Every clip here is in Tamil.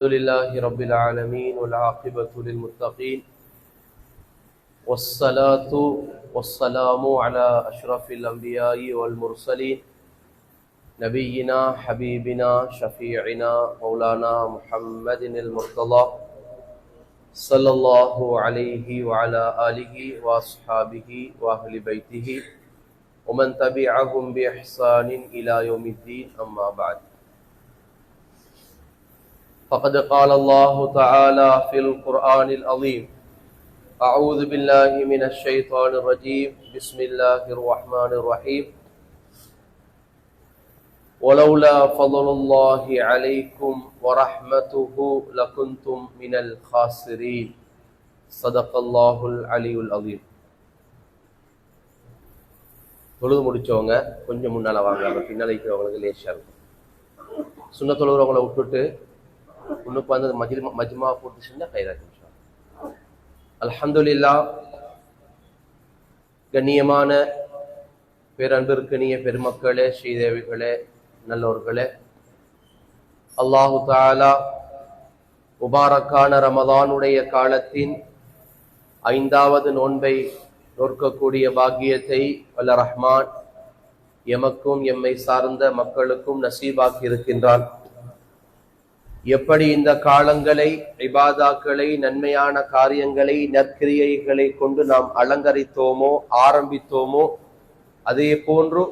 الحمد لله رب العالمين والعاقبة للمتقين والصلاة والسلام على أشرف الأنبياء والمرسلين نبينا حبيبنا شفيعنا مولانا محمد المرتضى صلى الله عليه وعلى آله وأصحابه وأهل بيته ومن تبعهم بإحسان إلى يوم الدين أما بعد. فقد قال الله تعالى في القرآن العظيم: أعوذ بالله من الشيطان الرجيم، بسم الله الرحمن الرحيم. ولولا فضل الله عليكم ورحمته لكنتم من الخاسرين. صدق الله العلي العظيم. தொழுது முடிச்சவங்க கொஞ்சம் முன்னால வாங்க, பின்னால இருக்கிறவங்களுக்கு லேஷா இருக்கும். சுன்ன தொழுகிறவங்களை விட்டுட்டு உன்னுக்கு வந்து மஜ்மா போட்டு செஞ்சா கைராக. அல்ஹம்துலில்லாஹ். கண்ணியமான பேரன்பிற்கினிய பெருமக்களே, ஸ்ரீதேவிகளே, நல்லோர்களே, அல்லாஹு தஆலா முபாரக்கான ரமதானுடைய காலத்தின் 5வது நோன்பை நோற்கக்கூடிய பாக்கியத்தை வல்ல ரஹ்மான் எமக்கும் எம்மை சார்ந்த மக்களுக்கும் நசீபாக்கி இருக்கின்றான். எப்படி இந்த காலங்களை, இபாதாக்களை, நன்மையான காரியங்களை, நற்கிரியைகளை கொண்டு நாம் அலங்கரித்தோமோ, ஆரம்பித்தோமோ, அதே போன்று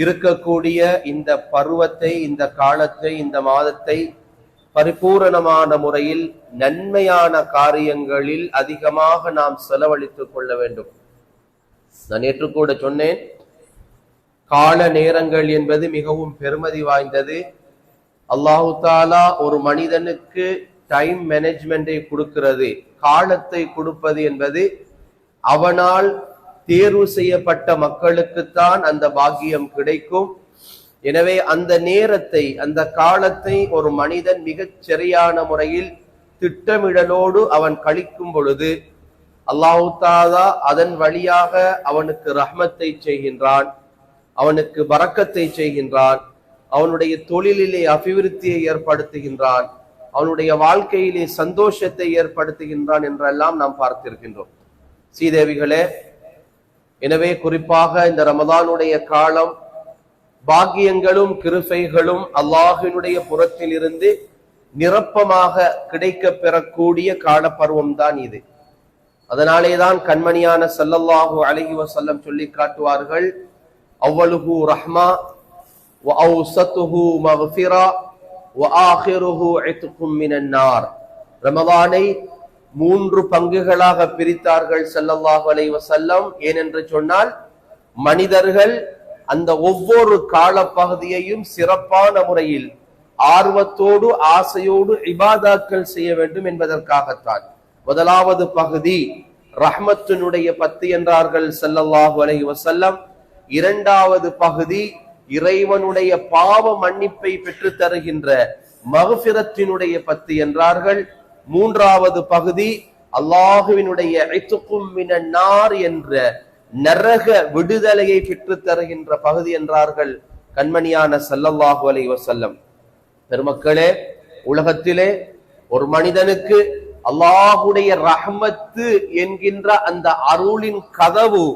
இருக்கக்கூடிய இந்த பருவத்தை, இந்த காலத்தை, இந்த மாதத்தை பரிபூரணமான முறையில் நன்மையான காரியங்களில் அதிகமாக நாம் செலவழித்துக் கொள்ள வேண்டும். நான் நேற்று கூட சொன்னேன், கால நேரங்கள் என்பது மிகவும் பெருமதி வாய்ந்தது. அல்லாஹு தாலா ஒரு மனிதனுக்கு டைம் மேனேஜ்மெண்டை கொடுக்கிறது. காலத்தை கொடுப்பது என்பது அவனால் தேர்வு செய்யப்பட்ட மக்களுக்குத்தான் அந்த பாக்கியம் கிடைக்கும். எனவே அந்த நேரத்தை, அந்த காலத்தை ஒரு மனிதன் மிகச் சரியான முறையில் திட்டமிடலோடு அவன் கழிக்கும் பொழுது அல்லாஹு தாலா அதன் வழியாக அவனுக்கு ரஹ்மத்தை செய்கின்றான், அவனுக்கு பரக்கத்தை செய்கின்றான், அவனுடைய தொழிலிலே அபிவிருத்தியை ஏற்படுத்துகின்றான், அவனுடைய வாழ்க்கையிலே சந்தோஷத்தை ஏற்படுத்துகின்றான் என்றெல்லாம் நாம் பார்த்திருக்கின்றோம். ஸ்ரீதேவிகளே, எனவே குறிப்பாக இந்த ரமதானுடைய காலம் பாக்கியங்களும் கிருபைகளும் அல்லாஹ்வினுடைய புறத்தில் இருந்து நிரப்பமாக கிடைக்க பெறக்கூடிய காலப்பருவம் தான் இது. அதனாலேதான் கண்மணியான ஸல்லல்லாஹு அலைஹி வஸல்லம் சொல்லி காட்டுவார்கள், அவ்வலுஹு ரஹ்மா வஅவ்ஸதுஹு மக்ஃபிரா வஆகிருஹு இத்கும் மினன் நார். ரமதானை 3 பங்குகளாக பிரித்தார்கள் ஸல்லல்லாஹு அலைஹி வஸல்லம். ஏனென்று சொன்னால், மனிதர்கள் அந்த ஒவ்வொரு காலப்பகுதியையும் சிறப்பான முறையில் ஆர்வத்தோடு, ஆசையோடு இபாதாக்கள் செய்ய வேண்டும் என்பதற்காகத்தான். முதலாவது பகுதி ரஹ்மத்தினுடைய 10 என்றார்கள் ஸல்லல்லாஹு அலைஹி வஸல்லம். 2வது பகுதி இறைவனுடைய பாவ மன்னிப்பை பெற்று தருகின்ற மக்ஃபிரத்தினுடைய 10 என்றார்கள். 3வது பகுதி அல்லாஹ்வினுடைய இத்கும் மினன் நார் என்ற நரக விடுதலையை பெற்று தருகின்ற பகுதி என்றார்கள் கண்மணியான ஸல்லல்லாஹு அலைஹி வஸல்லம். பெருமக்களே, உலகத்திலே ஒரு மனிதனுக்கு அல்லாஹ்வுடைய ரஹ்மத்து என்கின்ற அந்த அருளின் கதவு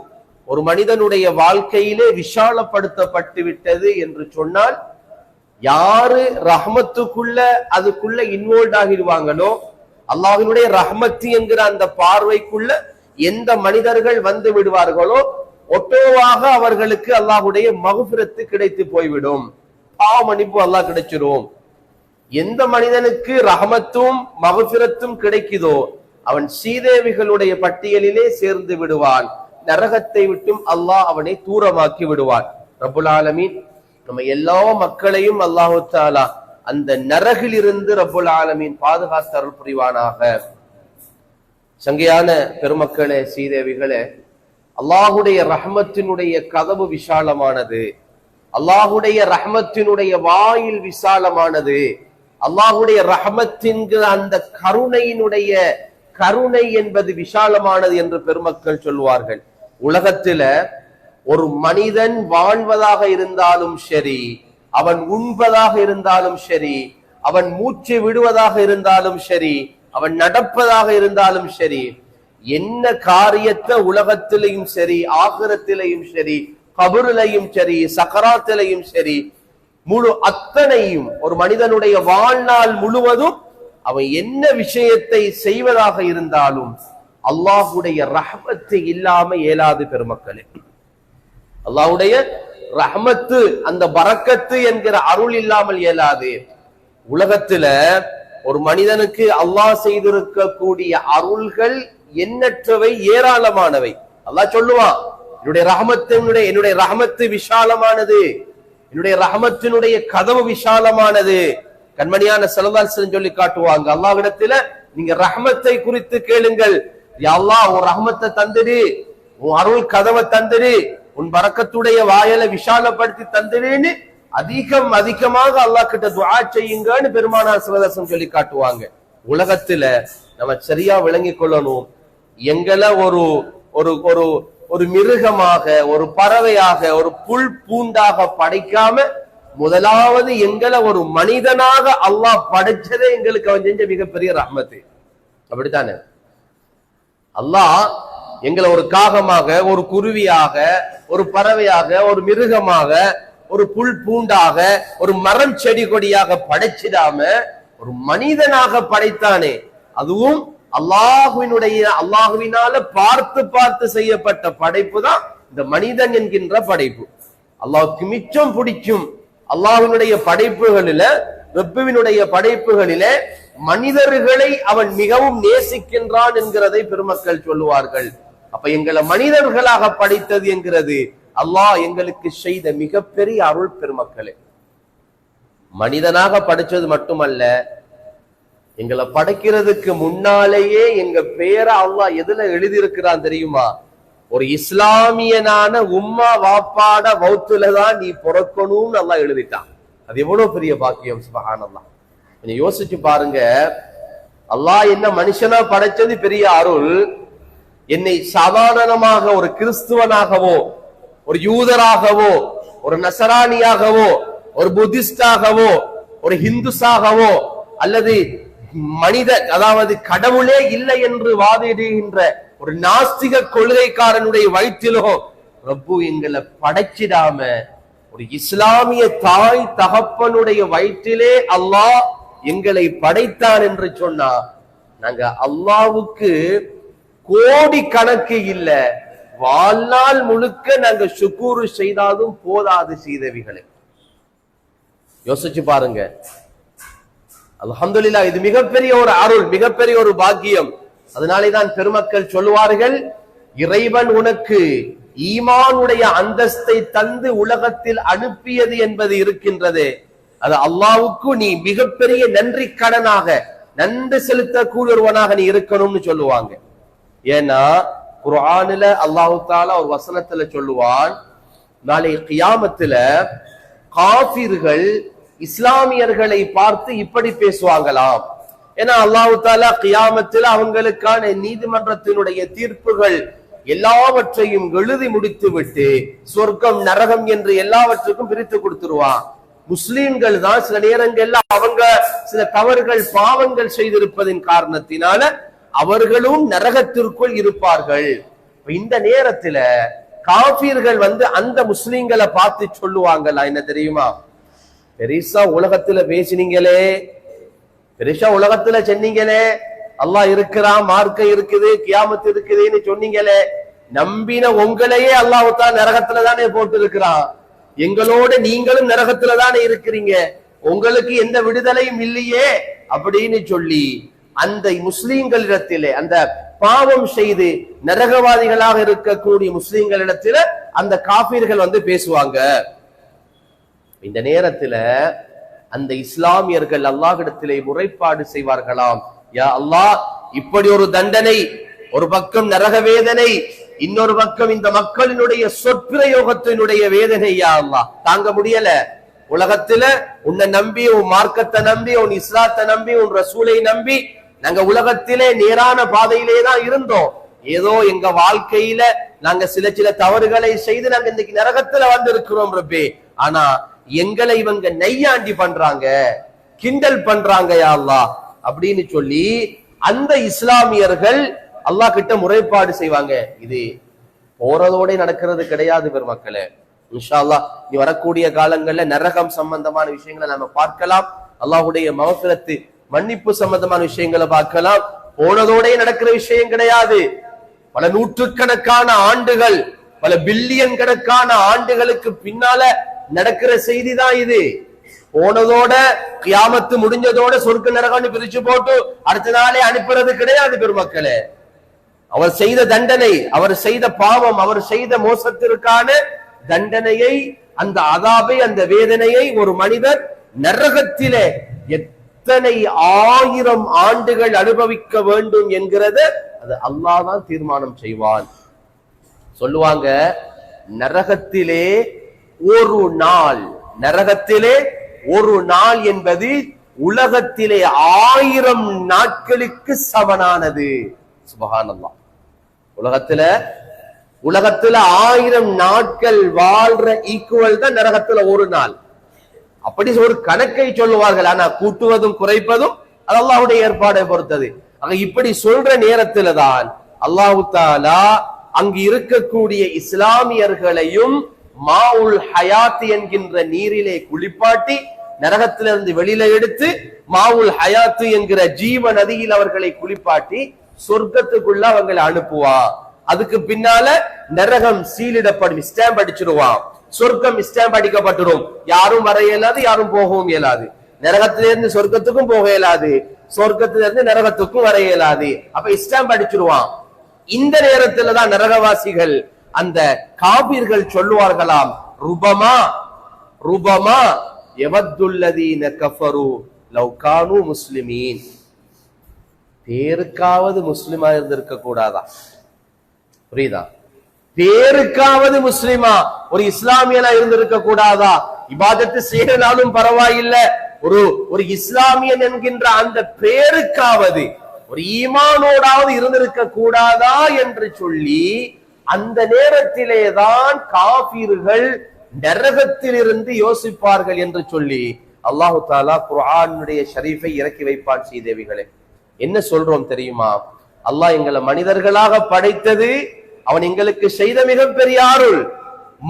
ஒரு மனிதனுடைய வாழ்க்கையிலே விஷாலப்படுத்தப்பட்டு விட்டது என்று சொன்னால், யாரு ரஹ்மத்துக்குள்ள அதுக்குள்ள இன்வால்வ் ஆகிடுவாங்களோ, அல்லாஹ்வினுடைய ரஹ்மத்து என்கிற அந்த பார்வைக்குள்ள எந்த மனிதர்கள் வந்து விடுவார்களோ, ஒட்டோவாக அவர்களுக்கு அல்லாஹ்வுடைய மக்ஃபிரத்து கிடைத்து போய்விடும், பாவ மன்னிப்பு அல்லாஹ் கிடைச்சிரும். எந்த மனிதனுக்கு ரஹ்மத்தும் மக்ஃபிரத்தும் கிடைக்குதோ அவன் ஸ்ரீதேவிகளுடைய பட்டியலிலே சேர்ந்து விடுவான். நரகத்தை விட்டும் அல்லாஹ் அவனை தூரமாக்கி விடுவான். ரப்புல் ஆலமீன் நம்ம எல்லா மக்களையும் அல்லாஹு தஆலா அந்த நரகிலிருந்து ரப்புல் ஆலமீன் பாதுகாத்து அருள் புரிவானாக. சங்கையான பெருமக்களே, ஸ்ரீதேவிகளே, அல்லாஹுடைய ரஹ்மத்தினுடைய கதவு விஷாலமானது, அல்லாஹுடைய ரஹ்மத்தினுடைய வாயில் விசாலமானது, அல்லாஹுடைய ரஹ்மத்தின் அந்த கருணையினுடைய கருணை என்பது விஷாலமானது என்று பெருமக்கள் சொல்வார்கள். உலகத்துல ஒரு மனிதன் வாழ்வதாக இருந்தாலும் சரி, அவன் உண்பதாக இருந்தாலும் சரி, அவன் மூச்சு விடுவதாக இருந்தாலும் சரி, அவன் நடப்பதாக இருந்தாலும் சரி, என்ன காரியத்தை உலகத்திலையும் சரி, ஆகிரத்திலையும் சரி, கபரிலையும் சரி, சக்கராத்திலையும் சரி, முழு அத்தனையும் ஒரு மனிதனுடைய வாழ்நாள் முழுவதும் அவன் என்ன விஷயத்தை செய்வதாக இருந்தாலும் அல்லாஹுடைய ரஹ்மத்து இல்லாம இயலாது பெருமக்களே. அல்லாஹுடைய ரஹ்மத்து, அந்த பரக்கத்து என்கிற அருள் இல்லாமல் இயலாது. உலகத்துல ஒரு மனிதனுக்கு அல்லாஹ் செய்திருக்கக்கூடிய அருள்கள் எண்ணற்றவை, ஏராளமானவை. அல்லாஹ் சொல்லுவான், என்னுடைய ரஹ்மத்து விஷாலமானது, என்னுடைய ரஹ்மத்தினுடைய கதவு விஷாலமானது. கண்மணியான ஸல்லல்லாஹு அலைஹி வஸல்லம் சொல்லி காட்டுவாங்க, அல்லாஹ்விடத்துல நீங்க ரஹ்மத்தை குறித்து கேளுங்கள். யா அல்லாஹ், உன் ரஹ்மத்தை தந்துடு, உன் அருள் கதவை தந்துடு, உன் பரக்கத்துடைய வாயலை விஷாலப்படுத்தி தந்துடுன்னு அதிகமாக அல்லாஹ் கிட்ட துஆ செய்யுங்கன்னு பெருமானார் ஸல்லல்லாஹு அலைஹி வஸல்லம் சொல்லி காட்டுவாங்க. உலகத்துல நம்ம சரியா விளங்கிக் கொள்ளணும், எங்களை ஒரு ஒரு ஒரு ஒரு மிருகமாக, ஒரு பறவையாக, ஒரு புல் பூண்டாக படைக்காம முதலாவது எங்களை ஒரு மனிதனாக அல்லாஹ் படைச்சதே எங்களுக்கு அவன் செஞ்ச மிகப்பெரிய ரஹ்மத்து. அப்படித்தானே? அல்லாஹ் எங்களை ஒரு காகமாக, ஒரு குருவியாக, ஒரு பறவையாக, ஒரு மிருகமாக, ஒரு புல் பூண்டாக, ஒரு மரம் செடி கொடியாக படைச்சிடாம ஒரு மனிதனாக படைத்தானே. அதுவும் அல்லாஹுவினால பார்த்து செய்யப்பட்ட படைப்பு தான் இந்த மனிதன் என்கின்ற படைப்பு. அல்லாஹ்வுக்கு மிச்சம் பிடிக்கும் அல்லாஹ்வினுடைய படைப்புகளில, ரப்பினுடைய படைப்புகளில மனிதர்களை அவன் மிகவும் நேசிக்கின்றான் என்கிறதை பெருமக்கள் சொல்லுவார்கள். அப்ப எங்களை மனிதர்களாக படைத்தது என்கிறது அல்லாஹ் எங்களுக்கு செய்த மிகப்பெரிய அருள் பெருமக்களே. மனிதனாக படைச்சது மட்டுமல்ல, எங்களை படைக்கிறதுக்கு முன்னாலேயே எங்க பேரை அல்லாஹ் எதுல எழுதியிருக்கிறான் தெரியுமா? ஒரு இஸ்லாமியனான உம்மா வாப்பாட வௌத்துலதான் நீ பிறக்கணும்னு அல்லாஹ் எழுதிட்டான். அது எவ்வளவு பெரிய பாக்கியம்! சுப்ஹானல்லாஹ். கொஞ்சம் யோசிச்சு பாருங்க, அல்லாஹ் என்ன மனுஷனா படைச்சது பெரிய அருள். என்னை சாதாரணமாக ஒரு கிறிஸ்துவனாகவோ, ஒரு யூதராகவோ, ஒரு நசராணியாகவோ, ஒரு புத்திஸ்டாகவோ, ஒரு ஹிந்துஸாகவோ, அல்லது மனித, அதாவது கடவுளே இல்லை என்று வாதிடுகின்ற ஒரு நாஸ்திக கொள்கைக்காரனுடைய வயிற்றிலோ ரப்பு எங்களை படைச்சிடாம ஒரு இஸ்லாமிய தாய் தகப்பனுடைய வயிற்றிலே அல்லாஹ் எங்களை படைத்தான் என்று சொன்னா, நாங்க அல்லாஹ்வுக்கு கோடி கணக்கு இல்ல, வாழ்நாள் முழுக்க நாங்க சுக்கூரு செய்தாலும் போதாது செய்தவிகளை. யோசிச்சு பாருங்க. அல்ஹம்துலில்லாஹ், இது மிகப்பெரிய ஒரு அருள், மிகப்பெரிய ஒரு பாக்கியம். அதனாலேதான் பெருமக்கள் சொல்லுவார்கள், இறைவன் உனக்கு ஈமானுடைய அந்தஸ்தை தந்து உலகத்தில் அனுப்பியது என்பது இருக்கின்றது, அது அல்லாஹ்வுக்கு நீ மிகப்பெரிய நன்றி கடனாக, நன்றி செலுத்தக்கூடியவனாக நீ இருக்கணும்னு சொல்லுவாங்க. ஏன்னா குர்ஆன்ல அல்லாஹ் தஆலா ஒரு வசனத்துல சொல்லுவான், நாளை கியாமத்துல காஃபிர்கள் இஸ்லாமியர்களை பார்த்து இப்படி பேசுவாங்களாம். ஏன்னா அல்லாஹ் தஆலா கியாமத்துல அவங்களுக்கான நீதிமன்றத்தினுடைய தீர்ப்புகள் எல்லாவற்றையும் எழுதி முடித்து விட்டு சொர்க்கம் நரகம் என்று எல்லாவற்றுக்கும் பிரித்து கொடுத்துருவான். முஸ்லிம்கள் தான் சில நேரங்கள்ல அவங்க சில தவறுகள் பாவங்கள் செய்திருப்பதின் காரணத்தினால அவர்களும் நரகத்திற்குள் இருப்பார்கள். இந்த நேரத்துல காஃபிர்கள் அந்த முஸ்லிம்களை பார்த்து சொல்லுவாங்களா என்ன தெரியுமா? பெரிசா உலகத்துல பேசினீங்களே, பெரிசா உலகத்துல சொன்னீங்களே, அல்லாஹ் இருக்கிறான், மார்க்க இருக்குது, கியாமத் இருக்குதுன்னு சொன்னீங்களே, நம்பின உங்களையே அல்லாஹ் தான் நரகத்துல தானே போட்டு இருக்கிறான், எங்களோட நீங்களும் நரகத்துல தானே இருக்கிறீங்க, உங்களுக்கு எந்த விடுதலையும் இல்லையே அப்படின்னு சொல்லி அந்த முஸ்லிம்களிடத்திலே, அந்த பாவம் செய்து நரகவாதிகளாக இருக்கக்கூடிய முஸ்லிம்களிடத்தில அந்த காபீர்கள் பேசுவாங்க. இந்த நேரத்துல அந்த இஸ்லாமியர்கள் அல்லாஹ்விடத்திலே முறைப்பாடு செய்வார்களாம், யா அல்லாஹ், இப்படி ஒரு தண்டனை, ஒரு பக்கம் நரக வேதனை, இன்னொரு பக்கம் இந்த மக்களினுடைய சொற்பிரயோகத்தினுடைய வேதனை, யா அல்லாஹ் தாங்க முடியல. உலகத்துல உன்னை நம்பி, உன் மார்க்கத்தை நம்பி, உன் இஸ்லாத்தை நம்பி, உன் ரசூலை நம்பி நாங்க உலகத்திலே நேரான பாதையிலே தான் இருந்தோம். ஏதோ எங்க வாழ்க்கையில நாங்க சில தவறுகளை செய்து நாங்க இன்னைக்கு நரகத்துல வந்திருக்கிறோம் ரப்பே. ஆனா எங்களை இவங்க நெய்யாண்டி பண்றாங்க, கிண்டல் பண்றாங்க யா அல்லாஹ் அப்படின்னு சொல்லி அந்த இஸ்லாமியர்கள் அல்லாஹ் கிட்ட முறைப்பாடு செய்வாங்க. இது போறதோட நடக்கிறது கிடையாது பெருமக்களே. இன்ஷா அல்லாஹ் நீ வரக்கூடிய காலங்கள்ல நரகம் சம்பந்தமான விஷயங்களை நாம பார்க்கலாம். அல்லாஹ்வுடைய மஃபிரத் மன்னிப்பு சம்பந்தமான விஷயங்களை பார்க்கலாம். போனதோட நடக்கிற விஷயம் கிடையாது. பல நூற்றுக்கணக்கான ஆண்டுகள், பல பில்லியன் கணக்கான ஆண்டுகளுக்கு பின்னால நடக்கிற செய்தி தான் இது. போனதோட கியாமத்து முடிஞ்சதோட சொர்க்க நரகம்னு பிரிச்சு போட்டு அடுத்த நாளே அனுப்புறது கிடையாது பெருமக்களே. அவர் செய்த தண்டனை, அவர் செய்த பாவம், அவர் செய்த மோசத்திற்கான தண்டனையை, அந்த அதாபை, அந்த வேதனையை ஒரு மனிதர் நரகத்திலே எத்தனை 1000 ஆண்டுகள் அனுபவிக்க வேண்டும் என்கிறது அது அல்லாஹ் தான் தீர்மானம் செய்வான். சொல்லுவாங்க நரகத்திலே ஒரு நாள், நரகத்திலே ஒரு நாள் என்பது உலகத்திலே 1000 நாட்களுக்கு சமனானது. சுப்ஹானல்லாஹ். உலகத்துல 1000 நாட்கள் வாழ்ற ஈக்குவல் தான் நரகத்துல ஒரு நாள். அப்படி ஒரு கணக்கை சொல்லுவார்கள். ஆனா கூட்டுவதும் குறைப்பதும் அது அல்லாஹ்வுடைய ஏற்பாடை பொறுத்தது. அங்க இப்படி சொல்ற நேரத்துல தான் அல்லாஹ் தஆலா அங்கு இருக்கக்கூடிய இஸ்லாமியர்களையும் மாவுல் ஹயாத் என்கின்ற நீரிலே குளிப்பாட்டி நரகத்திலிருந்து வெளியில எடுத்து மாவுல் ஹயாத் என்கிற ஜீவ நதியில் அவர்களை குளிப்பாட்டி சொர்க்கத்துக்குள்ள அவங்களை அனுப்புவான். அதுக்கு பின்னால நரகம் சீலிடப்படும், ஸ்டாம்ப் அடிச்சிருவான். சொர்க்கம் ஸ்டாம்ப் அடிக்கப்பட்டுரும். யாரும் வர இயலாது, யாரும் போகவும் இயலாது. நரகத்திலிருந்து சொர்க்கத்துக்கும் போக இயலாது, சொர்க்கத்திலிருந்து நரகத்துக்கும் வர இயலாது. அப்ப ஸ்டாம்ப் அடிச்சிருவான். இந்த நேரத்துல தான் நரகவாசிகள், அந்த காபீர்கள் சொல்லுவார்களாம், ருபமா ருபமா யவத்துல்லதீன கஃபரு லவ் கானூ முஸ்லிமீன். பேருக்காவது முஸ்லிமா இருந்திருக்க கூடாதா? புரியுதா? பேருக்காவது முஸ்லிமா, ஒரு இஸ்லாமியனா இருந்திருக்க கூடாதா? இபாதத்து செய்யனாலும் பரவாயில்ல, ஒரு இஸ்லாமியன் என்கின்ற அந்த பேருக்காவது, ஒரு ஈமானோடாவது இருந்திருக்க கூடாதா என்று சொல்லி அந்த நேரத்திலேதான் காபீர்கள் நரகத்தில் இருந்து யோசிப்பார்கள் என்று சொல்லி அல்லாஹு தஆலா குர்ஆனுடைய ஷரீஃபை இறக்கி வைப்பான். சீதேவிகளே, என்ன சொல்றோம் தெரியுமா? அல்லாஹ் எங்களை மனிதர்களாக படைத்தது அவன் எங்களுக்கு செய்த மிகப்பெரிய அருள்.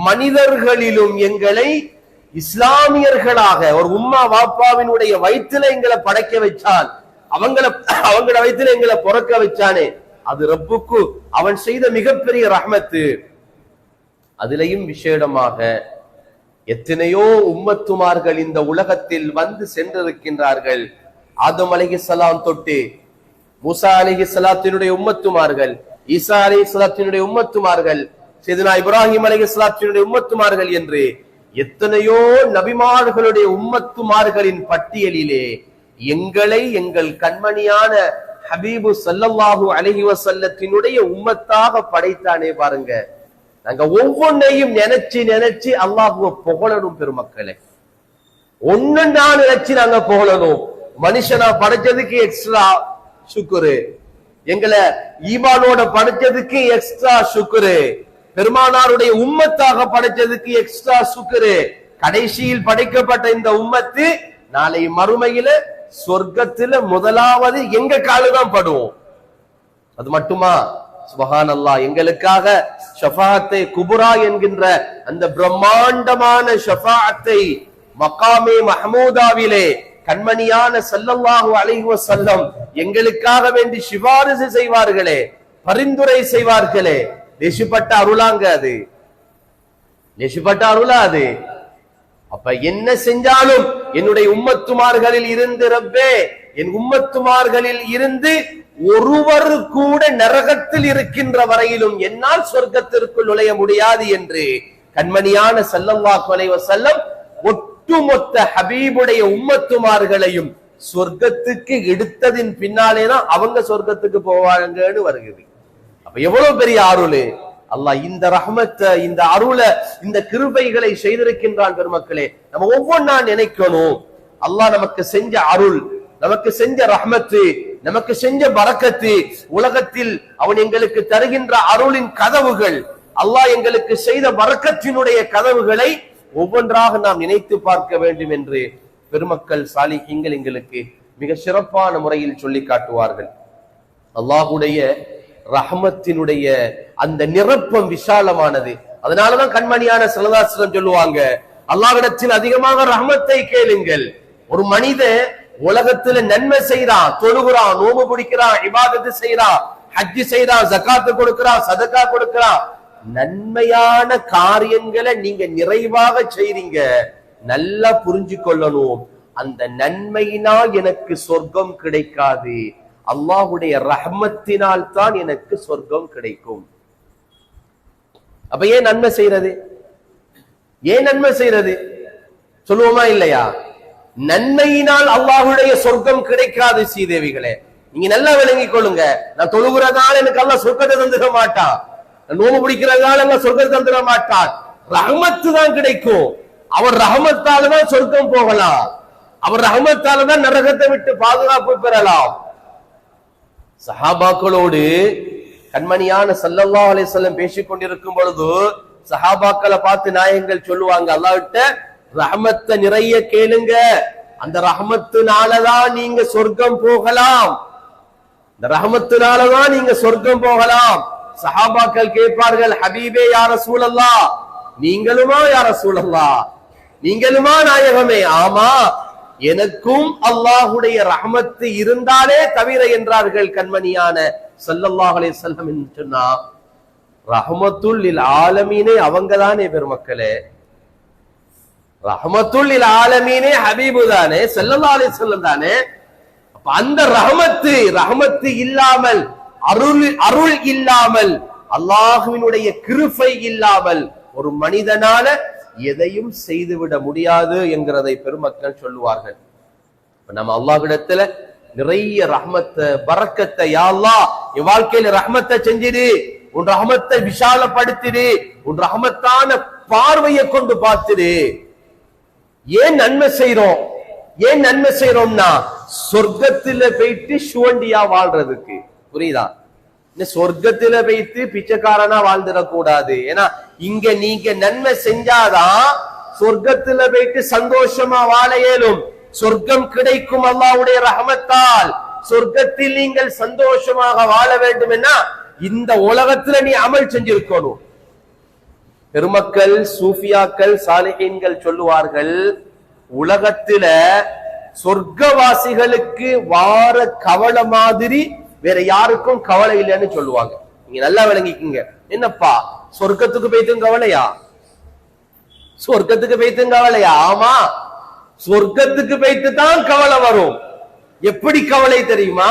மனிதர்களிலும் எங்களை இஸ்லாமியர்களாக ஒரு உம்மா வாப்பாவினுடைய வயிற்றுல எங்களை படைக்க வச்சான். அவங்கள வயிற்றுல எங்களை பிறக்க வச்சானே, அது ரப்புக்கு அவன் செய்த மிகப்பெரிய ரஹ்மத்து. அதிலையும் விசேடமாக எத்தனையோ உம்மத்துமார்கள் இந்த உலகத்தில் வந்து சென்றிருக்கின்றார்கள். ஆதம் அலைஹிஸ்ஸலாம் தொட்டு மூசா அலைஹிஸ்ஸலாத்தினுடைய உம்மத்துமார்கள், ஈசா அலைஹிஸ்ஸலாத்தினுடைய உம்மத்துமார்கள், சையதுனா இப்ராஹிம் அலைஹிஸ்ஸலாத்தினுடைய உம்மத்துமார்கள் என்று எத்தனையோ நபிமார்களுடைய உம்மத்துமார்களின் பட்டியலிலே எங்களை எங்கள் கண்மணியான ஹபீபு ஸல்லல்லாஹு அலைஹி வஸல்லத்தினுடைய உம்மத்தாக படைத்தானே பாருங்க. நாங்க ஒவ்வொன்னையும் நினைச்சு நினைச்சு அல்லாஹ்வை புகழணும் பெருமக்களே. ஒன்னு நான் நினைச்சு நாங்க புகழணும். மனுஷனா படைச்சதுக்கு எக்ஸ்ட்ரா சுக்ரு, எங்களை ஈமானோட படைச்சதுக்கு எக்ஸ்ட்ரா சுக்ரு, பெருமானாருடைய உம்மத்தாக படைச்சதுக்கு எக்ஸ்ட்ரா சுக்ரு. கடைசியில் படைக்கப்பட்ட இந்த உம்மத்து நாளை மறுமையில சொர்க்கத்துல முதலாவது எங்க காலுதான் படுவோம். அது மட்டுமா? சுப்ஹானல்லாஹ். எங்களுக்காக ஷஃபாஅத்தை குபுரா என்கின்ற அந்த பிரம்மாண்டமான ஷஃபாஅத்தை மகாமே மஹமூதாவிலே கண்மணியான ஸல்லல்லாஹு அலைஹி வஸல்லம் எங்களுக்காக வேண்டி சிபாரிசு செய்வார்களே, பரிந்துரை செய்வார்களே. தேசிப்பட்ட அருளாங்க அது, தேசிப்பட்ட அருளா அது. அப்ப என்ன செஞ்சாலும் என்னுடைய உம்மத்துமார்களில் இருந்து ரப்பே, என் உம்மத்துமார்களில் இருந்து ஒருவர் கூட நரகத்தில் இருக்கின்ற வரையிலும் என்னால் சொர்க்கத்திற்குள் நுழைய முடியாது என்று கண்மணியான ஸல்லல்லாஹு அலைஹி வஸல்லம் ஒட்டுமொத்த ஹபீபுடைய உம்மத்துமார்களையும் சொர்க்கத்துக்கு எடுத்ததின் பின்னாலேதான் அவங்க சொர்க்கத்துக்கு போவாங்கன்னு வருகிறது. அப்ப எவ்வளவு பெரிய அருள்! அல்லாஹ் இந்த ரஹ்மத்தை, இந்த அருளை, இந்த கிருபைகளை செய்திருக்கின்றான். பெருமக்களே, நம்ம ஒவ்வொன்னா நினைக்கணும். அல்லாஹ் நமக்கு செஞ்ச அருள், நமக்கு செஞ்ச ரஹ்மத்து, நமக்கு செஞ்ச பரக்கத்து, உலகத்தில் அவன் எங்களுக்கு தருகின்ற அருளின் கதவுகள், அல்லாஹ் எங்களுக்கு செய்த பரக்கத்தினுடைய கதவுகளை ஒவ்வொன்றாக நாம் நினைத்து பார்க்க வேண்டும் என்று பெருமக்கள் சாலிஹீன்கள் எங்களுக்கு மிக சிறப்பான முறையில் சொல்லி காட்டுவார்கள். அல்லாஹ்வுடைய ரஹ்மத்தினுடைய அந்த நிரப்பம் விசாலமானது. அதனாலதான் கண்மணியான ஸல்லல்லாஹு அலைஹி வஸல்லம் சொல்லுவாங்க, அல்லாஹ்விடத்தில் அதிகமாக ரஹ்மத்தை கேளுங்கள். ஒரு மனிதன் உலகத்துல நன்மை செய்யறான், தொழுகிறான், நோம்பு பிடிக்கிறான், இபாதத்து செய்யறான், ஹஜ்ஜி செய்யறான், ஜகாத்து கொடுக்கிறான், சதகா கொடுக்கிறான், நன்மையான காரியங்களை நீங்க நிறைவாக செய்றீங்க. நல்லா புரிஞ்சு கொள்ளணும், அந்த நன்மையினால் எனக்கு சொர்க்கம் கிடைக்காது, அல்லாஹ்வுடைய ரஹ்மத்தினால் தான் எனக்கு சொர்க்கம் கிடைக்கும். அப்ப ஏன் நன்மை செய்யறது? ஏன் நன்மை செய்யறது சொல்லுவோமா இல்லையா? நன்மையினால் அல்லாஹ்வுடைய சொர்க்கம் கிடைக்காது. சீதேவிகளே, நீங்க நல்லா விளங்கிக் கொள்ளுங்க. நான் தொழுகிறதால எனக்கு அல்லாஹ் சொர்க்கத்தை தந்துட மாட்டான், நோம்பு பிடிக்கிறதால அல்லாஹ் சொர்க்கத்தை தந்துட மாட்டான். ரஹ்மத்து தான் கிடைக்கும். அவர் ரஹ்மத்தால தான் சொர்க்கம் போகலாம், அவர் ரஹ்மத்தால தான் நரகத்தை விட்டு பாதுகாப்பு பெறலாம். சஹாபாக்களோடு கண்மணியான ஸல்லல்லாஹு அலைஹி வஸல்லம் பேசிக் கொண்டிருக்கும் பொழுது சஹாபாக்களை பார்த்து நாயகங்கள் சொல்லுவாங்க, அல்லாஹ்விட்ட ரஹ்மத்தை நிறைய கேளுங்க, அந்த ரஹ்மத்தினாலதான் நீங்க சொர்க்கம் போகலாம், இந்த ரஹ்மத்தினாலதான் நீங்க சொர்க்கம் போகலாம். சஹாபாக்கள் கேட்பார்கள், ஹபீபே யா ரசூலல்லாஹ், நீங்களுமா யா ரசூலல்லாஹ், நீங்களுமா நாயகமே? ஆமா, எனக்கும் அல்லாஹ்வுடைய ரஹ்மத்து இருந்தாலே தவிர என்றார்கள் கண்மணியான ஸல்லல்லாஹு அலைஹி வஸல்லம். சொன்னா ரஹ்மத்துல் லில் ஆலமீனே அவங்கதானே பெருமக்களே, ரஹ்மத்துல் லில் ஆலமீனே ஹபீபு தானே, ஸல்லல்லாஹு அலைஹி வஸல்லம் தானே. அப்ப அந்த ரஹ்மத்து இல்லாமல், அருள் இல்லாமல், அல்லாஹ்வினுடைய கிருபை இல்லாமல் ஒரு மனிதனால எதையும் செய்துவிட முடியாது என்கிறதை பெருமக்கள் சொல்லுவார்கள். நம்ம அல்லாஹ்விடத்துல நிறைய ரஹ்மத்தை, பரக்கத்தை, யா அல்லாஹ் என் வாழ்க்கையில ரஹ்மத்தை செஞ்சிடு, உன் ரஹ்மத்தை விஷாலப்படுத்திடு, உன் ரஹ்மத்தான பார்வையை கொண்டு பார்த்துடு. ஏன் நன்மை செய்யறோம்? ஏன் நன்மை செய்யறோம்னா சொர்க்கத்துல போயிட்டு சுவண்டியா வாழ்றதுக்கு. புரியுதா? சொர்க்கத்துல போயிட்டு பிச்சைக்காரனா வாழ்ந்துடக்கூடாது. ஏன்னா இங்க நீங்க நன்மை செஞ்சாதான் சொர்க்கத்துல போயிட்டு சந்தோஷமா வாழ இயலும், சொர்க்கம் கிடைக்கும் அல்லாஹ்வுடைய ரஹ்மத்தால். சொர்க்கத்தில் நீங்கள் சந்தோஷமாக வாழ வேண்டும் என்னா இந்த உலகத்துல நீ அமல் செஞ்சிருக்கணும். பெருமக்கள், சூஃபியாக்கள், சாலிஹீன்கள் சொல்லுவார்கள், உலகத்துல சொர்க்கவாசிகளுக்கு வார கவலை மாதிரி வேற யாருக்கும் கவலை இல்லைன்னு சொல்லுவாங்க. நீங்க நல்லா விளங்கிக்குங்க. என்னப்பா சொர்க்கத்துக்கு போய்த்தும் கவலையா? சொர்க்கத்துக்கு போய்த்தும் கவலையா? ஆமா, சொர்க்கத்துக்கு போய்த்து தான் கவலை வரும். எப்படி கவலை தெரியுமா?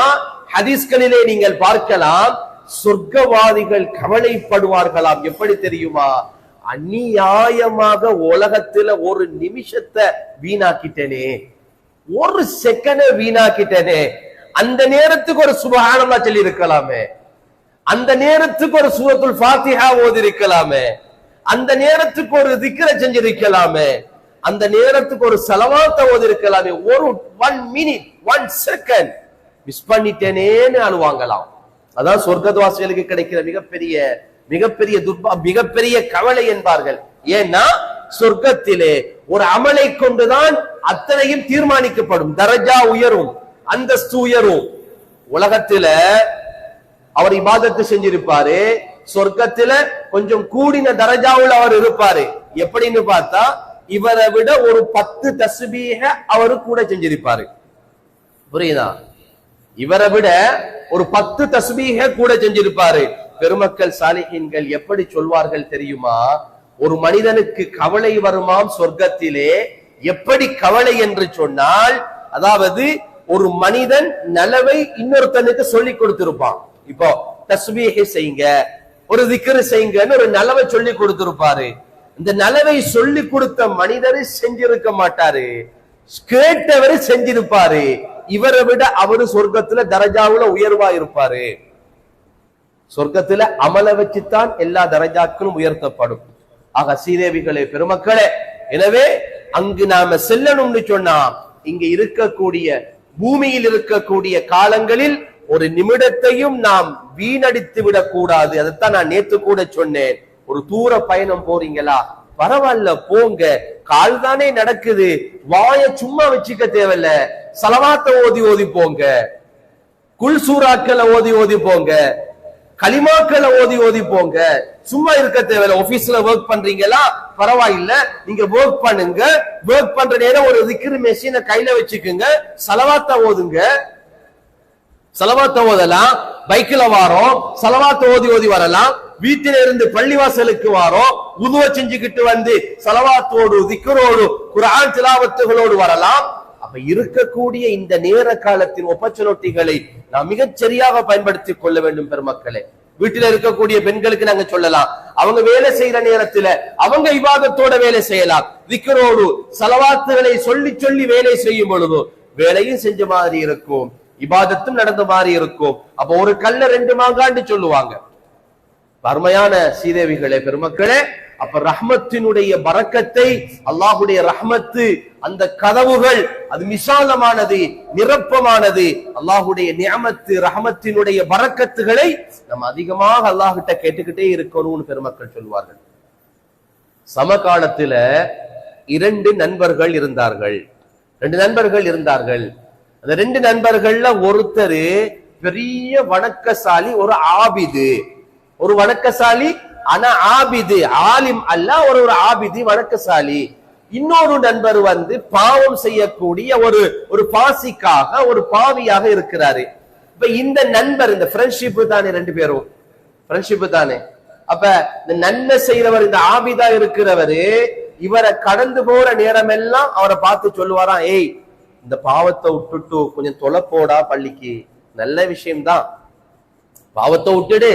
ஹதீஸ்களிலே நீங்கள் பார்க்கலாம், சொர்க்கவாதிகள் கவலைப்படுவார்களாம். எப்படி தெரியுமா? அநியாயமாக உலகத்துல ஒரு நிமிஷத்தை வீணாக்கிட்டேனே, ஒரு செகண்ட் வீணாக்கிட்டேனே, அந்த நேரத்துக்கு ஒரு சுப்ஹானல்லாஹ் சொல்லி இருக்கலாமே, அந்த நேரத்துக்கு ஒரு சூரத்துல் ஃபாத்திஹா ஓதி இருக்கலாமே, அந்த நேரத்துக்கு ஒரு திக்ர செஞ்சிருக்கலாமே, அந்த நேரத்துக்கு ஒரு ஸலவாத் ஓதி இருக்கலாமே, ஒரு 1 மினிட் 1 செகண்ட் மிஸ் பண்ணிட்டேனேன்னு அழுவாங்களாம். அதான் சொர்க்கவாசிகளுக்கு கிடைக்கிற மிகப்பெரிய கவலை என்பார்கள். ஏன்னா சொர்க்கத்திலே ஒரு அமலை கொண்டுதான் அத்தனையும் தீர்மானிக்கப்படும். தரஜா உயரும், அந்தஸ்து உயரும். உலகத்துல அவர் இபாதத்து செஞ்சிருப்பாரு, சொர்க்கத்துல கொஞ்சம் கூடின தரஜாவுல அவர் இருப்பாரு. எப்படின்னு பார்த்தா இவரை விட ஒரு 10 தஸ்பீஹ அவரு கூட செஞ்சிருப்பாரு. புரியுதா? இவரை விட ஒரு 10 தஸ்பீஹ கூட செஞ்சிருப்பாரு. பெருமக்கள் சாலிஹீன்கள் எப்படி சொல்வார்கள் தெரியுமா? ஒரு மனிதனுக்கு கவலை வருமாம் சொர்க்கத்திலே. எப்படி கவலை என்று சொன்னால், அதாவது ஒரு மனிதன் நலவை இன்னொருத்தனுக்கு சொல்லி கொடுத்திருப்பான். இப்போ தஸ்பீஹ் செய்யுங்க, ஒரு திக்ர் செய்யுங்கன்னு ஒரு நலவை சொல்லி கொடுத்திருப்பாரு. இந்த நலவை சொல்லி கொடுத்த மனிதரை செஞ்சிருக்க மாட்டாரு, கேட்டவரை செஞ்சிருப்பாரு. இவரை விட அவரு சொர்க்கத்துல தரஜாவுல உயர்வா இருப்பாரு. சொர்க்கத்துல அமல வச்சுத்தான் எல்லா தரஜாக்களும் உயர்த்தப்படும். ஆக சீதேவிகளே, பெருமக்களே, எனவே அங்கு நாம செல்லணும்னு சொன்னா இங்க இருக்கக்கூடிய பூமியில் இருக்கக்கூடிய காலங்களில் ஒரு நிமிடத்தையும் நாம் வீணடித்து விடக் கூடாது. அதைத்தான் நான் நேத்து கூட சொன்னேன். ஒரு தூர பயணம் போறீங்களா, பரவாயில்ல போங்க, கால் தானே நடக்குது, வாய சும்மா வச்சுக்க தேவையில்ல, சலவாத்த ஓதி ஓதி போங்க, குல் சூறாக்களை ஓதி ஓதி போங்க, களிமாக்களை ஓதி ஓதி போங்க, சும்மா இருக்க தேவையில்ல. ஆபீஸ்ல ஒர்க் பண்றீங்களா, பரவாயில்ல, நீங்க ஒர்க் பண்ணுங்க, ஒர்க் பண்ற நேரம் ஒரு திக்ர் மெஷினை கையில வச்சுக்குங்க, சலவாத்த ஓதுங்க. சலவாத்த ஓதலாம், பைக்ல வாரோம் சலவாத்த ஓதி ஓதி வரலாம், வீட்டில இருந்து பள்ளிவாசலுக்கு வாரோம் உதுவ செஞ்சுக்கிட்டு வந்து சலவாத்தோடு திக்ரோடு குர்ஆன் திலாவத்துகளோடு வரலாம். அப்ப இருக்கக்கூடிய இந்த நேர காலத்தின் ஆப்பர்ச்சுனிட்டிகளை நாம் மிகச் சரியாக பயன்படுத்திக் கொள்ள வேண்டும். பெருமக்களே, வீட்டில இருக்கக்கூடிய பெண்களுக்கு நாங்க சொல்லலாம், அவங்க வேலை செய்யற நேரத்துல அவங்க இபாதத்தோட வேலை செய்யலாம், திக்ரோடு சலவாத்துகளை சொல்லி சொல்லி வேலை செய்யும் பொழுது வேலையும் செஞ்ச மாதிரி இருக்கும், இபாதத்தும் நடந்த மாதிரி இருக்கும். அப்ப ஒரு கல்ல ரெண்டு மாங்கான்னு சொல்லுவாங்க. அருமையான சீதேவிகளே, பெருமக்களே, அப்ப ரஹ்மத்தினுடைய பரக்கத்தை, அல்லாஹுடைய ரஹ்மத்து அந்த கதவுகள் அது விசாலமானது, நிரப்பமானது. அல்லாஹுடைய நிஅமத்து ரஹ்மத்தினுடைய பரக்கத்துகளை நம்ம அதிகமாக அல்லாஹ்கிட்ட கேட்டுக்கிட்டே இருக்கணும்னு பெருமக்கள் சொல்வார்கள். சமகாலத்துல இரண்டு நண்பர்கள் இருந்தார்கள். அந்த ரெண்டு நண்பர்கள்ல ஒருத்தர் பெரிய வணக்கசாலி, ஒரு ஆபிது, ஒரு வணக்கசாலி, ஆனா ஆபிது, ஆலிம் அல்ல, ஒரு ஆபிது வணக்கசாலி. இன்னொரு நண்பர் வந்து பாவம் செய்யக்கூடிய ஒரு பாசிக்காக, ஒரு பாவியாக இருக்கிறாரு. இப்ப இந்த நண்பர், இந்த ஃப்ரெண்ட்ஷிப் தானே, ரெண்டு பேரும் ஃப்ரெண்ட்ஷிப் தானே. அப்ப இந்த நன்மை செய்யறவர், இந்த ஆபிதா இருக்கிறவரு, இவரை கடந்து போற நேரம் எல்லாம் அவரை பார்த்து சொல்லுவாராம், ஏய் இந்த பாவத்தை விட்டுட்டு கொஞ்சம் தொலை போடா பள்ளிக்கு, நல்ல விஷயம்தான், பாவத்தை விட்டுடு,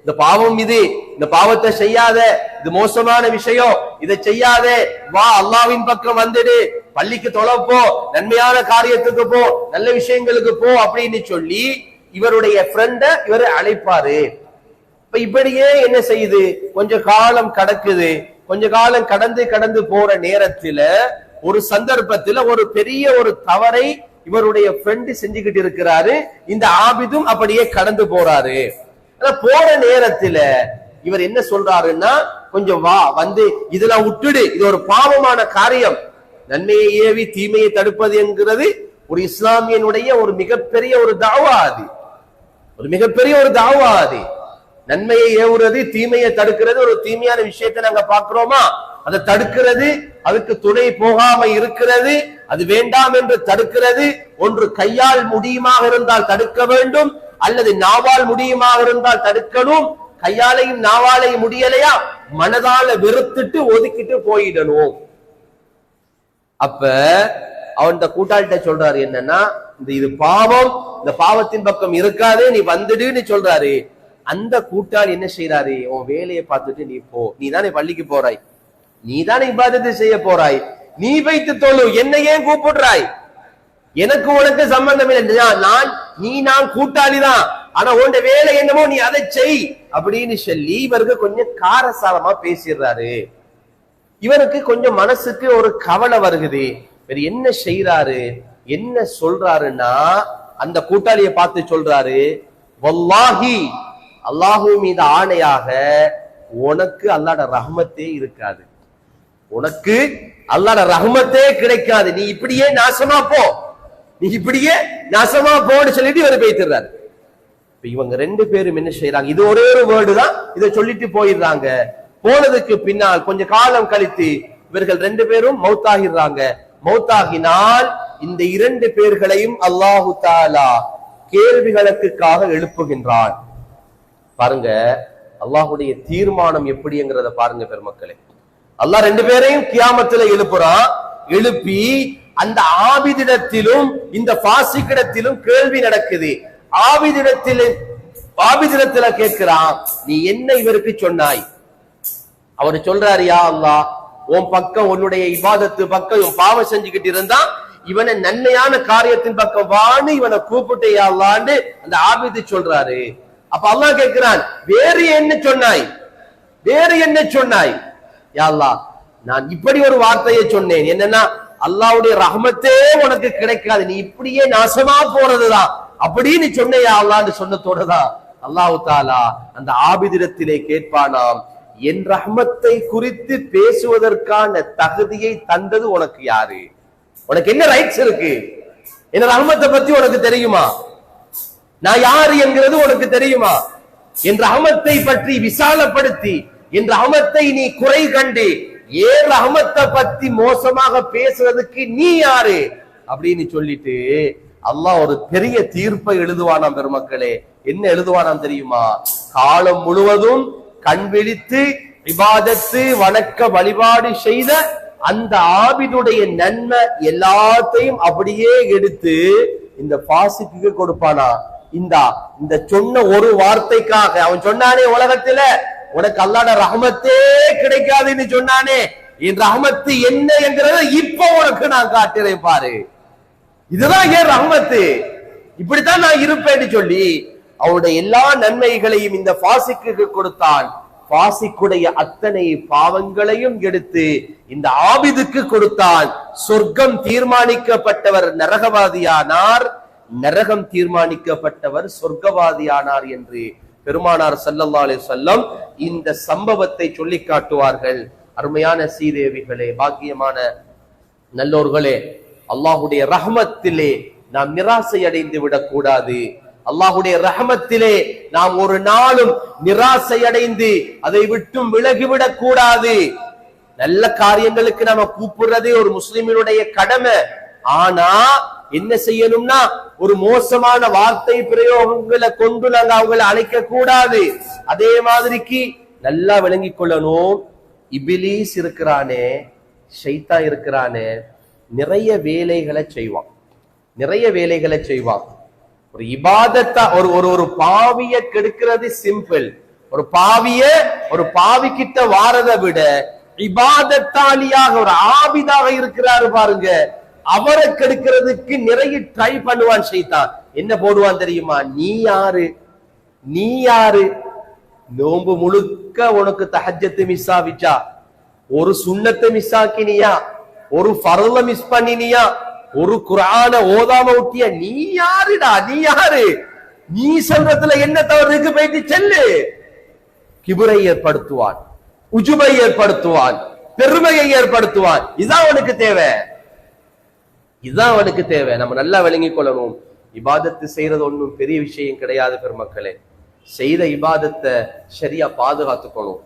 இந்த பாவம் இது, இந்த பாவத்தை செய்யாத, இது மோசமான விஷயம், இதை செய்யாத, வா அல்லாஹ்வின் பக்கம் வந்துடு, பள்ளிக்கு தொலை போ, நன்மையான காரியத்துக்கு போ, நல்ல விஷயங்களுக்கு போ அப்படின்னு சொல்லி இவருடைய ஃப்ரெண்ட இவரை அழைப்பாரு. இப்ப இப்படியே என்ன செய்யுது, கொஞ்ச காலம் கடக்குது. கொஞ்ச காலம் கடந்து போற நேரத்துல ஒரு சந்தர்ப்பத்துல ஒரு பெரிய ஒரு தவறை இவருடைய ஃப்ரெண்ட் செஞ்சுக்கிட்டு இருக்கிறாரு. இந்த ஆபிதும் அப்படியே கடந்து போறாரு. போற நேரத்துல இவர் என்ன சொல்றாருன்னா, கொஞ்சம் வா வந்து இதெல்லாம் விட்டுடு, இது ஒரு பாவமான காரியம், நன்மையை ஏவி தீமையை தடுப்பது என்கிறது ஒரு இஸ்லாமியனுடைய ஒரு மிகப்பெரிய ஒரு தாவா, அது ஒரு மிகப்பெரிய ஒரு தாவா. அது நன்மையை ஏவுறது, தீமையை தடுக்கிறது. ஒரு தீமையான விஷயத்தை நாங்க பாக்குறோமா, அதை தடுக்கிறது, அதுக்கு துணை போகாம இருக்கிறது, அது வேண்டாம் என்று தடுக்கிறது. ஒன்று கையால் முடியுமாக இருந்தால் தடுக்க வேண்டும், அல்லது நாவால் முடியுமாக இருந்தால் தடுக்கணும். கையாலையும் நாவாலையும் முடியலையா, மனதால வெறுத்துட்டு ஒதுக்கிட்டு போயிடணும். அப்ப அவன் கூட்டாளிட்ட சொல்றாரு என்னன்னா, இது பாவம், இந்த பாவத்தின் பக்கம் இருக்காது, நீ வந்துடுன்னு சொல்றாரு. அந்த கூட்டாளி என்ன செய்யறாரு, உன் வேலையை பார்த்துட்டு நீ போ, நீ தானே பள்ளிக்கு போறாய், நீ தானே இபாதத்தை செய்ய போறாய், நீ வைத்து தொழு, என்னை ஏன் கூப்பிடுறாய், எனக்கு உனக்கு சம்பந்தம் இல்லை, நான் கூட்டாளி தான், ஆனா உன் வேலை என்னமோ நீ அதை செய் அப்படின்னு சொல்லி இவருக்கு கொஞ்சம் காரசாரமா பேசிடுறாரு. இவருக்கு கொஞ்சம் மனசுக்கு ஒரு கவலை வருகுது. இவர் என்ன செய்யறாரு, என்ன சொல்றாருன்னா, அந்த கூட்டாளியை பார்த்து சொல்றாரு, வல்லாஹி அல்லாஹு மீது ஆணையாக உனக்கு அல்லாஹ்வுடைய ரஹ்மத்தே இருக்காது, உனக்கு அல்லாஹ்வுடைய ரஹ்மத்தே கிடைக்காது, நீ இப்படியே நாசமா போ, நீ இப்படியே நாசமா போன்னு சொல்லிட்டு இவர் பேசிடுறாரு. இவங்க ரெண்டு பேரும் என்ன செய்யறாங்க, இது ஒரே ஒரு வேர்டு தான், இதை சொல்லிட்டு போயிடுறாங்க. போனதுக்கு பின்னால் கொஞ்ச காலம் கழித்து இவர்கள் ரெண்டு பேரும் மௌத்தாகிறாங்க. மௌத்தாகினால் இந்த இரண்டு பேர்களையும் அல்லாஹு தஆலா கேள்விகளுக்காக எழுப்புகின்றான். பாருங்க அல்லாஹ்வுடைய தீர்மானம் எப்படிங்கிறத பாருங்க பெருமக்களே. அல்லாஹ் ரெண்டு பேரையும் கியாமத்துல எழுப்புறான். எழுப்பி அந்த ஆபிதிடத்திலும் இந்த ஃபாசிக்கிடத்திலும் கேள்வி நடக்குது. ஆபிதிடத்துல கேட்கிறான், நீ என்ன இவருக்கு சொன்னாய்? அவர் சொல்றாரு, யா அல்லாஹ், உன் பக்கம், உன்னுடைய இபாதத்து பக்கம் இவன் பாவம் செஞ்சுக்கிட்டு இருந்தா, இவனை நன்மையான காரியத்தின் பக்கம் வான்னு இவனை கூப்பிட்டு யா அல்லாஹ்ன்னு அந்த ஆபிது சொல்றாரு. அப்ப அல்லாஹ் கேட்கிறான், வேறு என்ன சொன்னாய், வேறு என்ன சொன்னாய்? யா அல்லாஹ், நான் இப்படி ஒரு வார்த்தையை சொன்னேன், என்னன்னா அல்லாஹ்வுடைய ரஹ்மத்தே உனக்கு கிடைக்காது, நீ இப்படியே நாசமா போறதுதான் அப்படின்னு சொன்ன யா அல்லாஹ்ன்னு சொன்னதோடதான் அல்லாஹ் தஆலா அந்த ஆபிதிடத்திலே கேட்பானாம், என் ரஹ்மத்தை குறித்து பேசுவதற்கான தகுதியை தந்தது உனக்கு யாரு? உனக்கு என்ன ரைட்ஸ் இருக்கு? என் ரஹ்மத்தை பத்தி உனக்கு தெரியுமா? நான் யாரு என்கிறது உனக்கு தெரியுமா? என் ரஹ்மத்தை பற்றி விசாலப்படுத்தி என் ரஹ்மத்தை நீ குறை கண்டு ஏன் ரஹ்மத்தை பத்தி மோசமாக பேசுறதுக்கு நீ யாரு அப்படின்னு சொல்லிட்டு அல்லாஹ் ஒரு பெரிய தீர்ப்பை எழுதுவானாம். பெருமக்களே, என்ன எழுதுவானாம் தெரியுமா? காலம் முழுவதும் கண் விழித்து இபாதத்து வணக்க வழிபாடு செய்த அந்த ஆபிதுடைய நன்மை எல்லாத்தையும் அப்படியே எடுத்து இந்த பாசிக்கு கொடுப்பானா. இந்த சொன்ன ஒரு வார்த்தைக்காக அவன் சொன்னானே, உலகத்துல உனக்கு அல்லாஹ்வுடைய ரஹ்மத்தே கிடைக்காதுன்னு சொன்னானே, என் ரஹ்மத்து என்ன என்கிறத இப்ப உனக்கு நான் காட்டுறேன் பாரு. இதுதான் ஏன் ரஹ்மத்து, இப்படித்தான் நான் இருப்பேன்னு சொல்லி அவனுடைய எல்லா நன்மைகளையும் இந்த பாசிக்கு கொடுத்தான். பாசிக்குடைய அத்தனை பாவங்களையும் எடுத்து இந்த ஆபிதுக்கு கொடுத்தான். சொர்க்கம் தீர்மானிக்கப்பட்டவர் நரகவாதியானார், நரகம் தீர்மானிக்கப்பட்டவர் சொர்க்கவாதியானார் என்று பெருமானார் ஸல்லல்லாஹு அலைஹி வஸல்லம் இந்த சம்பவத்தை சொல்லி காட்டுவார்கள். அருமையான சீதேவிகளே, பாக்கியமான நல்லோர்களே, அல்லாஹ்வுடைய ரஹ்மத்திலே நாம் நிராசை அடைந்து விடக்கூடாது. அல்லாஹ்வுடைய ரஹ்மத்திலே நாம் ஒரு நாளும் நிராசை அடைந்து அதை விட்டும் விலகிவிடக் கூடாது. நல்ல காரியங்களுக்கு நாம கூப்பிடுறதே ஒரு முஸ்லிமினுடைய கடமை. ஆனா என்ன செய்யணும்னா ஒரு மோசமான வார்த்தை பிரயோகங்களை கொண்டு நாங்க அவங்களை அழைக்க கூடாது. அதே மாதிரிக்கு நல்லா விளங்கிக் கொள்ளணும், இபிலீஸ் இருக்கிறானே, ஷைத்தான் இருக்கிறானே, நிறைய வேலைகளை செய்வான், நிறைய வேலைகளை செய்வான். ஒரு இபாதத்தா ஒரு பாவிய கெடுக்கிறது சிம்பிள். ஒரு பாவி கிட்ட வாரதை விட இபாதத்தாலியாக ஒரு ஆபிதாக இருக்கிறாரு பாருங்க, அவரை கெடுக்கிறதுக்கு நிறைய ட்ரை பண்ணுவான் ஷைத்தான். என்ன போடுவான் தெரியுமா? நீ யாரு, நீ யாரு? நோம்பு முழுக்க உனக்கு தஹஜ்ஜத் மிஸ் ஆவிச்சா, ஒரு சுன்னத்தை மிஸ் ஆக்கினியா, ஒரு ஃபர்ல மிஸ் பண்ணினியா, ஒரு குர்ஆன ஓதாம விட்டியா, நீ யாருடா, நீ யாரு? நீ சொல்றதுல என்ன தவறு இருக்கு? போயிட்டு செல்லு. கிபரை ஏற்படுத்துவான், உஜுபை ஏற்படுத்துவான், பெருமையை ஏற்படுத்துவான். இதான் அவனுக்கு தேவை, இதுதான் அவனுக்கு தேவை. நம்ம நல்லா விளங்கிக் கொள்ளணும். இபாதத்து செய்யறது ஒன்றும் பெரிய விஷயம் கிடையாது பெருமக்களே. செய்த இபாதத்தை சரியா பாதுகாத்துக்கணும்,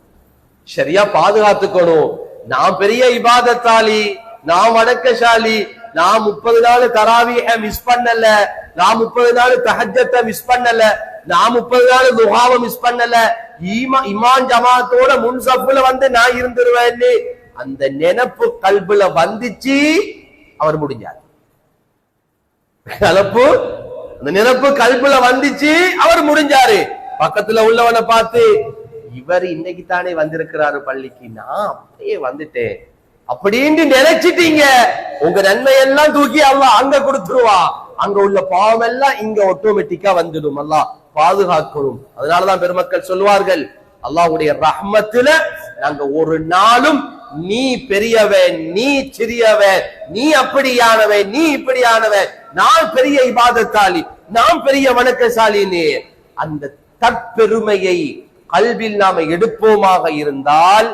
சரியா பாதுகாத்துக்கணும். நான் பெரிய இபாதத்தாளி, நான் வணக்கசாலி, நான் 30 நாள் தராவீஹ மிஸ் பண்ணல, நான் 30 நாள் தஹஜ்ஜத்தை மிஸ் பண்ணல, நான் 30 நாள் துஹாவை மிஸ் பண்ணல, இமான் ஜமாத்தோட முன்சஃப்ல வந்து நான் இருந்துருவேன்னு அந்த நினைப்பு கல்புல வந்துச்சு, அவர் முடிஞ்சார். அந்த நினைப்பு கல்புல வந்துச்சு, அவர் முடிஞ்சாரு. பக்கத்துல உள்ளவனை பார்த்து, இவர் இன்னைக்கு தானே வந்திருக்கிறாரு பள்ளிக்கு, நான் அப்படியே வந்துட்டேன் அப்படின்னு நினைச்சிட்டீங்க, உங்க நன்மையெல்லாம் தூக்கி அல்லாஹ் அங்க கொடுத்துருவா. அங்க உள்ள பாவம் எல்லாம் இங்க ஆட்டோமேட்டிக்கா வந்துடும். அல்லாஹ் பாதுகாக்கணும். அதனாலதான் பெருமக்கள் சொல்வார்கள், அல்லாஹ்வுடைய ரஹ்மத்துல நாங்க ஒரு நாளும் நீ பெரியவன், நீ சிறியவன், நீ அப்படியானவன், நீ இப்படியானவன், நான் பெரிய இபாதத்தாளி, நான் பெரிய வணக்கசாலினே, அந்த தற்பெருமையை கல்வில் நாம எடுப்போமாக இருந்தால்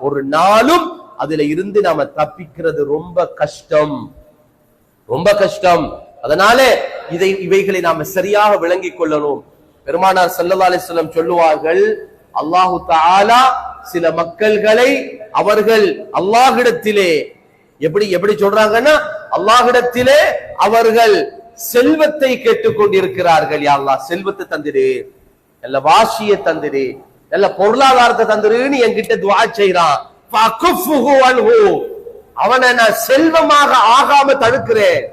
ஒரு நாளும் அதுல இருந்து நாம தப்பிக்கிறது ரொம்ப கஷ்டம், ரொம்ப கஷ்டம். அதனால இவைகளை நாம சரியாக விளங்கிக் கொள்ளணும். பெருமானார் ஸல்லல்லாஹு அலைஹி வஸல்லம் சொல்லுவார்கள், அல்லாஹு தஆலா சில மக்கள்களை அவர்கள் அல்லாஹ்விடத்திலே எப்படி சொல்றாங்கன்னா, அல்லாஹ்விடத்திலே அவர்கள் செல்வத்தை கேட்டுக்கொண்டிருக்கிறார்கள். யா அல்லாஹ் செல்வத்தை தந்திரு, நல்ல வாசியை தந்திரு, நல்ல பொருளாதாரத்தை தந்திருன்னு என்கிட்ட துஆ செய்றான். அவனை நான் செல்வமாக ஆகாம தடுக்கிறேன்,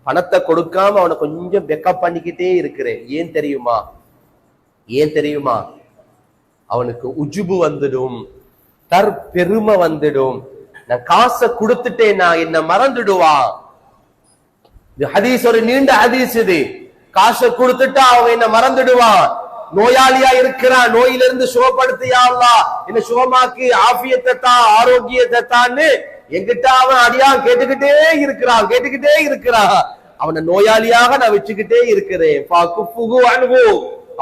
பணத்தை கொடுக்காம அவனை கொஞ்சம் பெக்கப் பண்ணிக்கிட்டே இருக்கிறேன். ஏன் தெரியுமா? ஏன் தெரியுமா? அவனுக்கு உஜுபு வந்துடும், தற்பெருமை வந்துடும். நான் காசை கொடுத்துட்டேன், நான் என்ன மறந்துடுவான். இது ஹதீஸ், ஒரு நீண்ட ஹதீஸ். இது காசை கொடுத்துட்டா அவன் என்ன மறந்துடுவான். நோயாளியா இருக்கிறான், நோயிலிருந்து சுகப்படுத்தியா அல்லாஹ் என்ன சுகமாக்கி ஆஃபியத்தை தான், ஆரோக்கியத்தை தான்னு என்கிட்ட அவன் அடியான் கேட்டுக்கிட்டே இருக்கிறான். அவனை நோயாளியாக நான் வச்சுக்கிட்டே இருக்கிறேன்.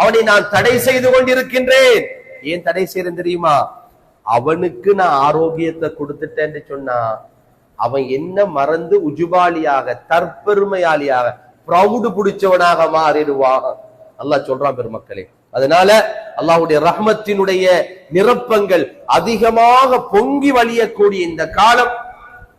அவனை நான் தடை செய்து கொண்டிருக்கின்றேன். ஏன் தடை செய்யறேன் தெரியுமா? அவனுக்கு நான் ஆரோக்கியத்தை கொடுத்துட்டேன்னு சொன்னா அவன் என்ன மறந்து உஜுபாலியாக, தற்பெருமையாளியாக, பிரவுடு பிடிச்சவனாக மாறிடுவான். அல்லாஹ் சொல்றான் பெருமக்களே. அதனால அல்லாஹ்வுடைய ரஹ்மத்தினுடைய நிரப்பங்கள் அதிகமாக பொங்கி வழியக்கூடிய இந்த காலம்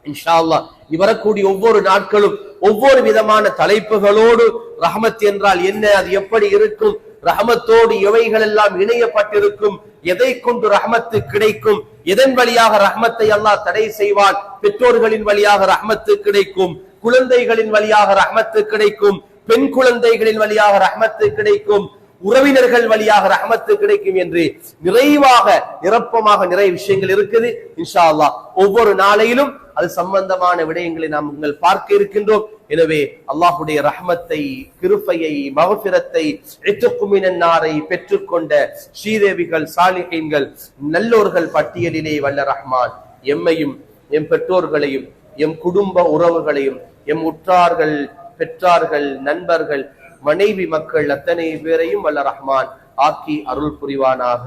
இன்ஷா அல்லாஹ் வரக்கூடிய ஒவ்வொரு நாட்களும் ஒவ்வொரு விதமான தலைப்புகளோடு ரஹ்மத் என்றால் என்ன, அது எப்படி இருக்கும், ரஹ்மத்தோடு எவைகள் எல்லாம் இணையப்பட்டிருக்கும், எதை கொண்டு ரஹ்மத்து கிடைக்கும், எதன் வழியாக ரஹ்மத்தை அல்லாஹ் தடை செய்வான், பெற்றோர்களின் வழியாக ரஹ்மத்து கிடைக்கும், குழந்தைகளின் வழியாக ரஹ்மத்து கிடைக்கும், பெண் குழந்தைகளின் வழியாக ரஹ்மத்து கிடைக்கும், உறவினர்கள் வழியாக ரஹ்மத்து கிடைக்கும் என்று நிறைவாக நிரப்பமாக நிறைய விஷயங்கள் இருக்குது. இன்ஷா அல்லாஹ் ஒவ்வொரு நாளையிலும் அது சம்பந்தமான விடயங்களை நாம் பார்க்க இருக்கின்றோம். எனவே அல்லாஹ்வுடைய ரஹ்மத்தை, கிருபையை, மக்ஃபிரத்தை, இத்கு மினன் நாரை பெற்றுக்கொண்ட ஸ்ரீதேவிகள், சாலிஹீன்கள், நல்லோர்கள் பட்டியலிலே வல்ல ரஹ்மான் எம்மையும் எம் பெற்றோர்களையும் எம் குடும்ப உறவுகளையும் எம் உற்றார்கள், பெற்றார்கள், நண்பர்கள், மனைவி, மக்கள் அத்தனை பேரையும் வல்ல ரஹ்மான் ஆக்கி அருள் புரிவானாக.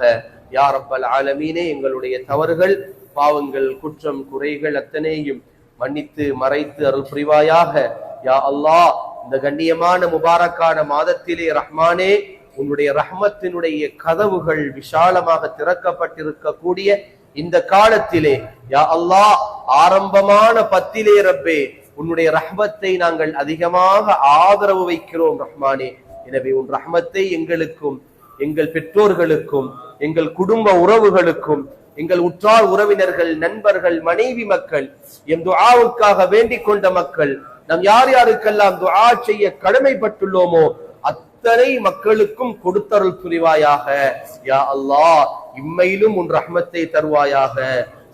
யா ரப்பல் ஆலமீனே, எங்களுடைய தவறுகள், பாவங்கள், குற்றம், குறைகள் அத்தனையும் மன்னித்து மறைத்து அருள் புரிவாயாக. யா அல்லாஹ், இந்த கண்ணியமான முபாரக்கான மாதத்திலே ரஹ்மானே, உன்னுடைய ரஹ்மத்தினுடைய கதவுகள் விஷாலமாக திறக்கப்பட்டிருக்கக்கூடிய இந்த காலத்திலே யா அல்லாஹ், ஆரம்பமான பத்திலே ரப்பே உன்னுடைய ரஹ்மத்தை நாங்கள் அதிகமாக ஆதரவு வைக்கிறோம் ரஹ்மானே. எனவே உன் ரஹ்மத்தை எங்களுக்கும், எங்கள் பெற்றோர்களுக்கும், எங்கள் குடும்ப உறவுகளுக்கும், எங்கள் உற்றார் உறவினர்கள், நண்பர்கள், மனைவி, மக்கள், எம் துஆவுக்காக வேண்டிக் கொண்ட மக்கள், நாம் யார் யாருக்கெல்லாம் துஆ செய்ய கடமைப்பட்டுள்ளோமோ அத்தனை மக்களுக்கும் கொடுத்தருள் புரிவாயாக. யா அல்லாஹ், இம்மையிலும் உன் ரஹ்மத்தை தருவாயாக,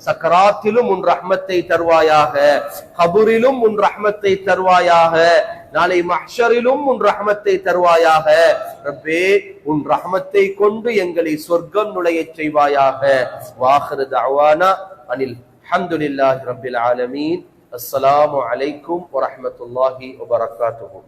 சக்கராத்திலும் உன் ரஹ்மத்தை தருவாயாக, கபூரிலும் உன் ரஹ்மத்தை தருவாயாக, நாளை மஹ்ஷரிலும் உன் ரஹ்மத்தை தருவாயாக. ரப்பே, உன் ரஹ்மத்தை கொண்டு எங்களை சொர்க்கம் நுழைய செய்வாயாக. வாஹிரு தஅவானா அனில் ஹம்துலில்லாஹி ரப்பில் ஆலமீன். அஸ்ஸலாமு அலைக்கும் வரஹ்மத்துல்லாஹி வபரகாத்துஹு.